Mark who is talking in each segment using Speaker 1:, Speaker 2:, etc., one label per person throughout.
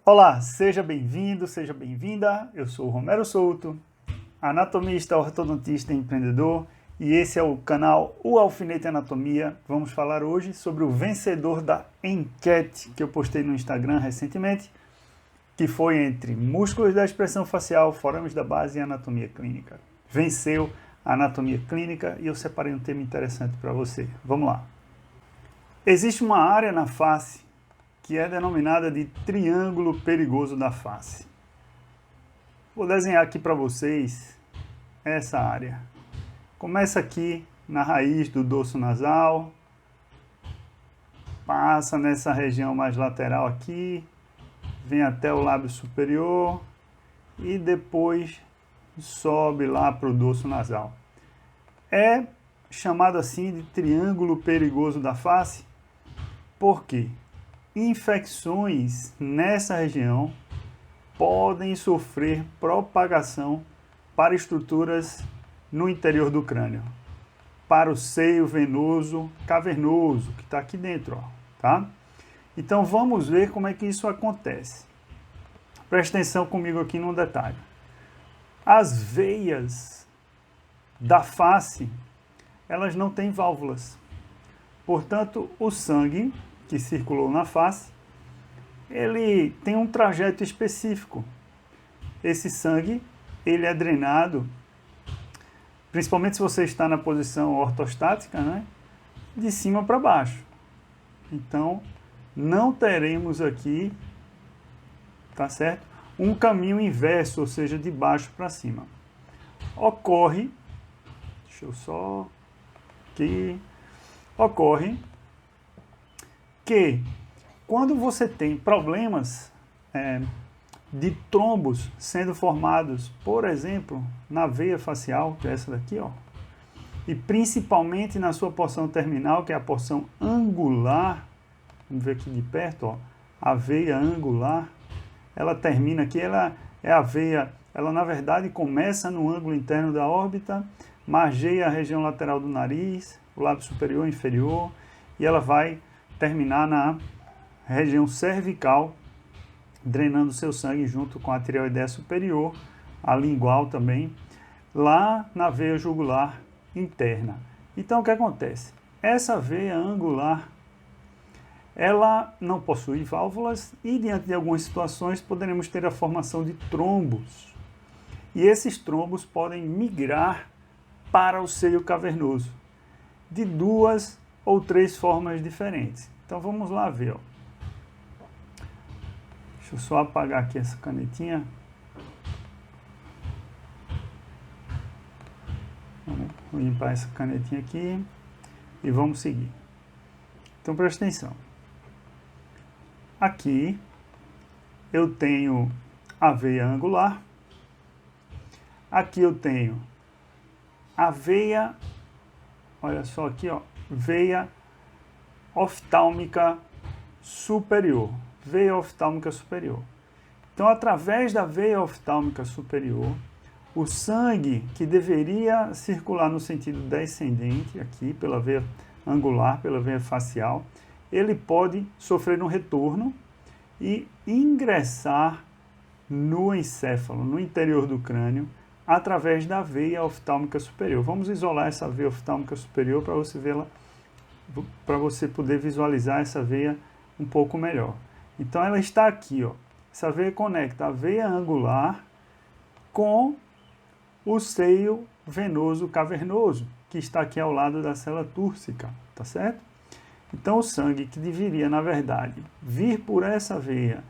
Speaker 1: Olá, seja bem-vindo, seja bem-vinda. Eu sou o Romero Souto, anatomista, ortodontista e empreendedor, e esse é o canal O Alfinete Anatomia. Vamos falar hoje sobre o vencedor da enquete que eu postei no Instagram recentemente, que foi entre músculos da expressão facial, forames da base e anatomia clínica. Venceu a anatomia clínica e eu separei um tema interessante para você. Vamos lá. Existe uma área na face que é denominada de triângulo perigoso da face. Vou desenhar aqui para vocês essa área. Começa aqui na raiz do dorso nasal, passa nessa região mais lateral aqui, vem até o lábio superior e depois sobe lá para o dorso nasal. É chamado assim de triângulo perigoso da face porque infecções nessa região podem sofrer propagação para estruturas no interior do crânio, para o seio venoso cavernoso, que está aqui dentro, ó, tá? Então vamos ver como é que isso acontece. Presta atenção comigo aqui num detalhe. As veias da face, elas não têm válvulas. Portanto, o sangue que circulou na face, ele tem um trajeto específico. Esse sangue, ele é drenado, principalmente se você está na posição ortostática, né? De cima para baixo. Então, não teremos aqui, tá certo? Um caminho inverso, ou seja, de baixo para cima. Ocorre, deixa eu só aqui, ocorre que quando você tem problemas de trombos sendo formados, por exemplo, na veia facial, que é essa daqui, ó, e principalmente na sua porção terminal, que é a porção angular, vamos ver aqui de perto, ó, a veia angular, ela termina aqui, ela é a veia, ela na verdade começa no ângulo interno da órbita, margeia a região lateral do nariz, o lábio superior e inferior, e ela vai terminar na região cervical, drenando seu sangue junto com a tireoideia superior, a lingual também, lá na veia jugular interna. Então o que acontece? Essa veia angular, ela não possui válvulas e diante de algumas situações poderemos ter a formação de trombos. E esses trombos podem migrar para o seio cavernoso de duas ou três formas diferentes. Então vamos lá ver, ó. Deixa eu só apagar aqui essa canetinha. Vamos limpar essa canetinha aqui e vamos seguir. Então presta atenção. Aqui eu tenho a veia angular. Aqui eu tenho a veia, olha só aqui, ó, veia oftálmica superior. Veia oftálmica superior. Então, através da veia oftálmica superior, o sangue que deveria circular no sentido descendente, aqui pela veia angular, pela veia facial, ele pode sofrer um retorno e ingressar no encéfalo, no interior do crânio, através da veia oftálmica superior. Vamos isolar essa veia oftálmica superior para você vê-la, para você poder visualizar essa veia um pouco melhor. Então ela está aqui, ó. Essa veia conecta a veia angular com o seio venoso cavernoso, que está aqui ao lado da célula túrcica, tá certo? Então o sangue que deveria, na verdade, vir por essa veia,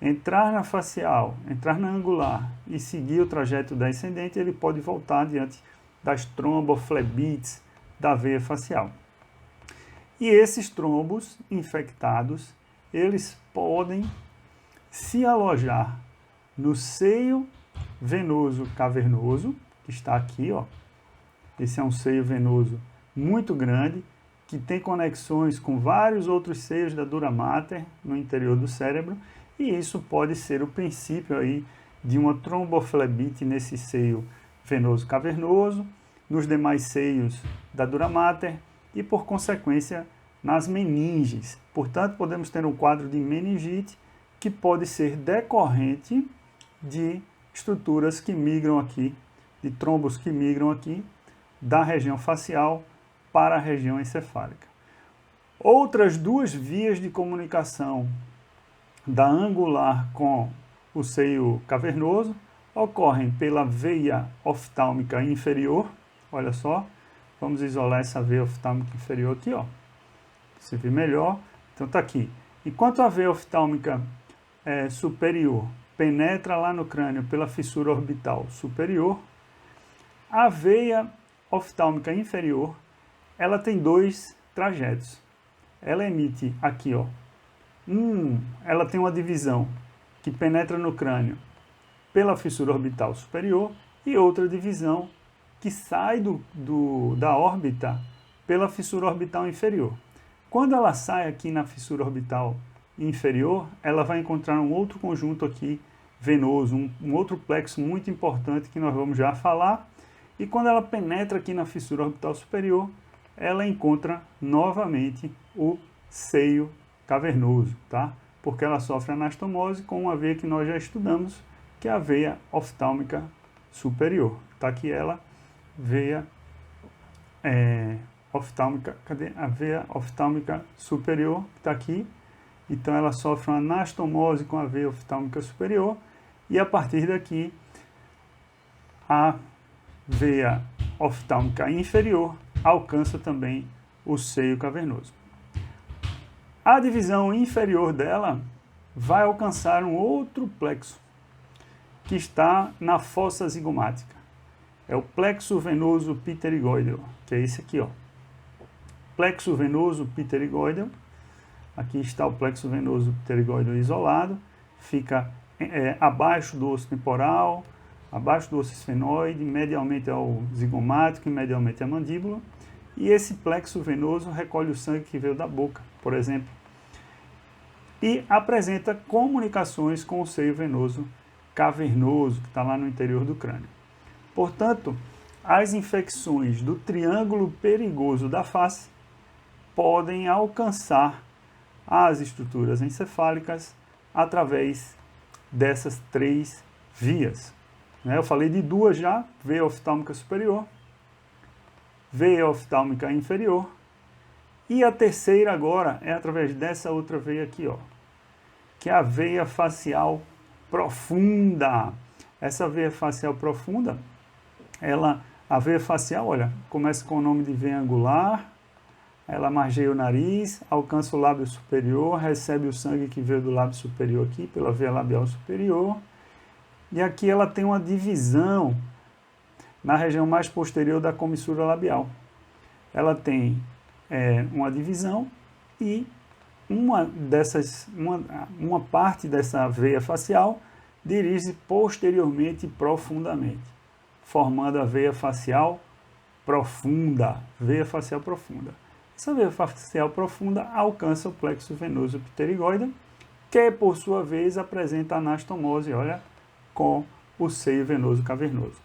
Speaker 1: entrar na facial, entrar na angular e seguir o trajeto descendente, ele pode voltar diante das tromboflebites da veia facial. E esses trombos infectados, eles podem se alojar no seio venoso cavernoso, que está aqui, ó. Esse é um seio venoso muito grande, que tem conexões com vários outros seios da dura mater no interior do cérebro, e isso pode ser o princípio aí de uma tromboflebite nesse seio venoso cavernoso, nos demais seios da dura mater e, por consequência, nas meninges. Portanto, podemos ter um quadro de meningite que pode ser decorrente de estruturas que migram aqui, de trombos que migram aqui da região facial para a região encefálica. Outras duas vias de comunicação da angular com o seio cavernoso ocorrem pela veia oftálmica inferior. Olha só, vamos isolar essa veia oftálmica inferior aqui, ó. Você vê melhor. Então está aqui. Enquanto a veia oftálmica superior penetra lá no crânio pela fissura orbital superior, a veia oftálmica inferior, ela tem dois trajetos. Ela emite aqui, ó. Ela tem uma divisão que penetra no crânio pela fissura orbital superior e outra divisão que sai da órbita pela fissura orbital inferior. Quando ela sai aqui na fissura orbital inferior, ela vai encontrar um outro conjunto aqui venoso, um outro plexo muito importante que nós vamos já falar. E quando ela penetra aqui na fissura orbital superior, ela encontra novamente o seio cavernoso, tá? Porque ela sofre anastomose com uma veia que nós já estudamos, que é a veia oftálmica superior. Tá aqui ela, veia oftálmica, cadê? A veia oftálmica superior, que está aqui. Então ela sofre uma anastomose com a veia oftálmica superior e a partir daqui a veia oftálmica inferior alcança também o seio cavernoso. A divisão inferior dela vai alcançar um outro plexo que está na fossa zigomática. É o plexo venoso pterigoideo, que é esse aqui, ó. Plexo venoso pterigoideo. Aqui está o plexo venoso pterigoideo isolado, fica abaixo do osso temporal, abaixo do osso esfenoide, medialmente ao zigomático e medialmente à mandíbula. E esse plexo venoso recolhe o sangue que veio da boca, por exemplo, e apresenta comunicações com o seio venoso cavernoso, que está lá no interior do crânio. Portanto, as infecções do triângulo perigoso da face podem alcançar as estruturas encefálicas através dessas três vias. Eu falei de duas já, veia oftálmica superior, veia oftálmica inferior, e a terceira agora é através dessa outra veia aqui, ó, que é a veia facial profunda. Essa veia facial profunda, a veia facial, olha, começa com o nome de veia angular, ela margeia o nariz, alcança o lábio superior, recebe o sangue que veio do lábio superior aqui, pela veia labial superior. E aqui ela tem uma divisão na região mais posterior da comissura labial. Ela tem uma divisão e uma parte dessa veia facial dirige posteriormente e profundamente, formando a veia facial profunda. Veia facial profunda. Essa veia facial profunda alcança o plexo venoso pterigoideo, que por sua vez apresenta anastomose, olha, com o seio venoso cavernoso.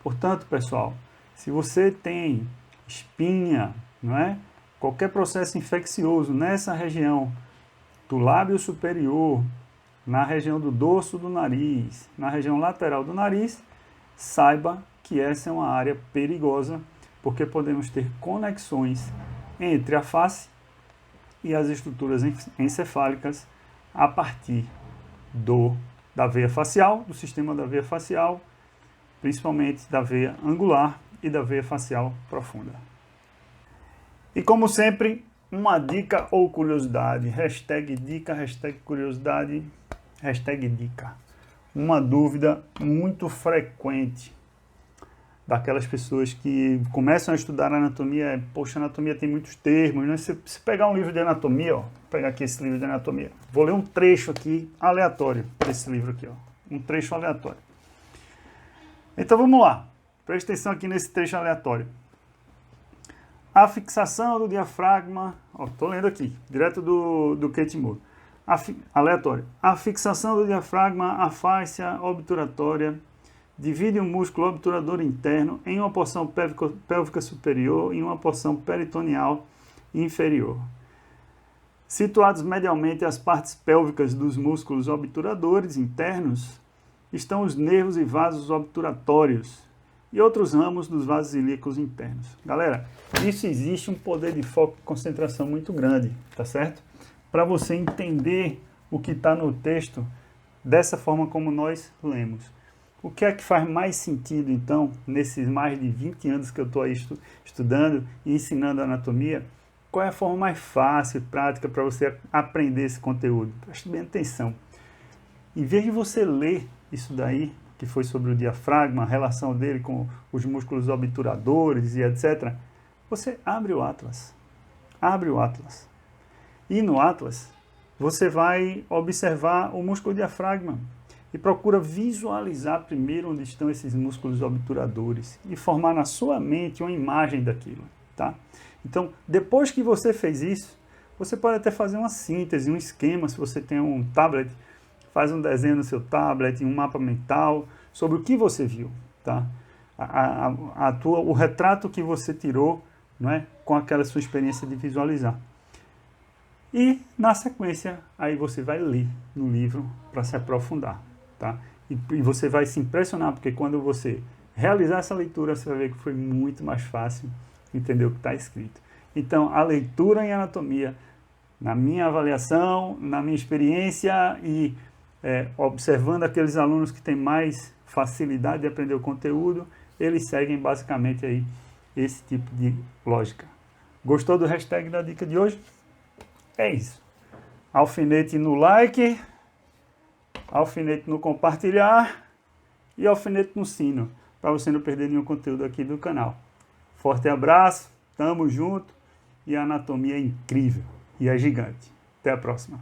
Speaker 1: Portanto, pessoal, se você tem espinha, não é? Qualquer processo infeccioso nessa região do lábio superior, na região do dorso do nariz, na região lateral do nariz, saiba que essa é uma área perigosa, porque podemos ter conexões entre a face e as estruturas encefálicas a partir da veia facial, do sistema da veia facial, principalmente da veia angular e da veia facial profunda. E como sempre, uma dica ou curiosidade, hashtag dica, hashtag curiosidade, hashtag dica. Uma dúvida muito frequente daquelas pessoas que começam a estudar anatomia, poxa, anatomia tem muitos termos, né? Se pegar um livro de anatomia, ó, vou pegar aqui esse livro de anatomia, vou ler um trecho aqui aleatório desse livro aqui, ó, um trecho aleatório. Então vamos lá, presta atenção aqui nesse trecho aleatório. A fixação do diafragma, ó, tô lendo aqui, direto do Kate Moore. Aleatório. A fixação do diafragma, a fáscia obturatória, divide o músculo obturador interno em uma porção pélvica superior e uma porção peritoneal inferior. Situados medialmente às partes pélvicas dos músculos obturadores internos, estão os nervos e vasos obturatórios e outros ramos dos vasos ilíacos internos. Galera, isso existe um poder de foco e concentração muito grande, tá certo? Para você entender o que está no texto dessa forma como nós lemos. O que é que faz mais sentido, então, nesses mais de 20 anos que eu estou aí estudando e ensinando anatomia? Qual é a forma mais fácil e prática para você aprender esse conteúdo? Preste bem atenção. Em vez de você ler isso daí, que foi sobre o diafragma, a relação dele com os músculos obturadores e etc., você abre o Atlas. Abre o Atlas. E no Atlas, você vai observar o músculo diafragma e procura visualizar primeiro onde estão esses músculos obturadores e formar na sua mente uma imagem daquilo, tá? Então, depois que você fez isso, você pode até fazer uma síntese, um esquema, se você tem um tablet, faz um desenho no seu tablet, um mapa mental, sobre o que você viu, tá? O retrato que você tirou, não é? Com aquela sua experiência de visualizar. E, na sequência, aí você vai ler no livro para se aprofundar, tá? E você vai se impressionar, porque quando você realizar essa leitura, você vai ver que foi muito mais fácil entender o que está escrito. Então, a leitura em anatomia, na minha avaliação, na minha experiência e observando aqueles alunos que têm mais facilidade de aprender o conteúdo, eles seguem basicamente aí esse tipo de lógica. Gostou do hashtag da dica de hoje? É isso. Alfinete no like, alfinete no compartilhar e alfinete no sino, para você não perder nenhum conteúdo aqui do canal. Forte abraço, tamo junto e a anatomia é incrível e é gigante. Até a próxima.